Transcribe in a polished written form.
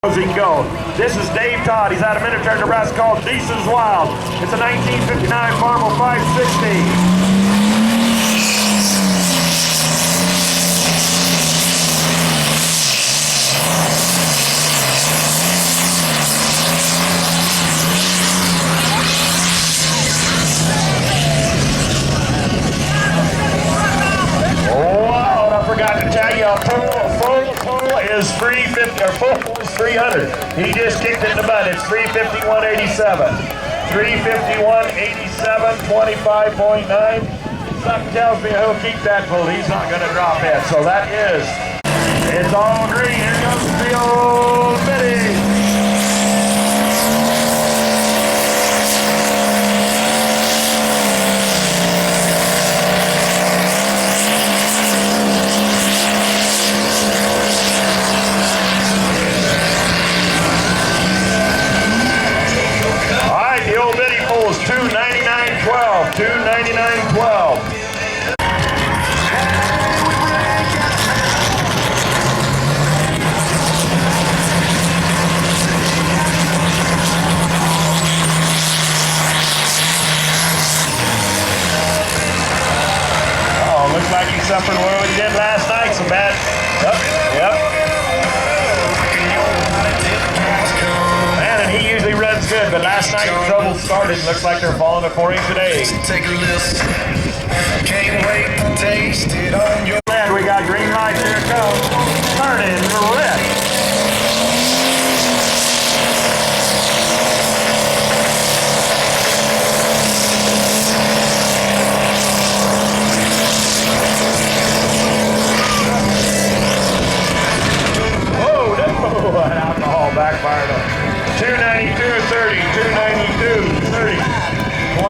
As he can go. This is Dave Todd. He's out of Minnetonka, Nebraska, called Diesel's Wild. It's a 1959 Farmel 560. Full is 350 or full is 300. He just kicked it in the butt. It's 351.87. 351.87, 25.9. Something tells me he'll keep that full. He's not going to drop it. So that is. It's all green. Here comes the old Biddy. $299.12. Oh, looks like he suffered what he did last night. Some bad. Yep. He usually runs good, but last night the trouble started. Looks like they're falling for him today. Take a listen. Can't wait to taste it on your land. We got green lights. Here it comes. Turning red. Whoa, no, alcohol backfired up. 292.30, 292.30.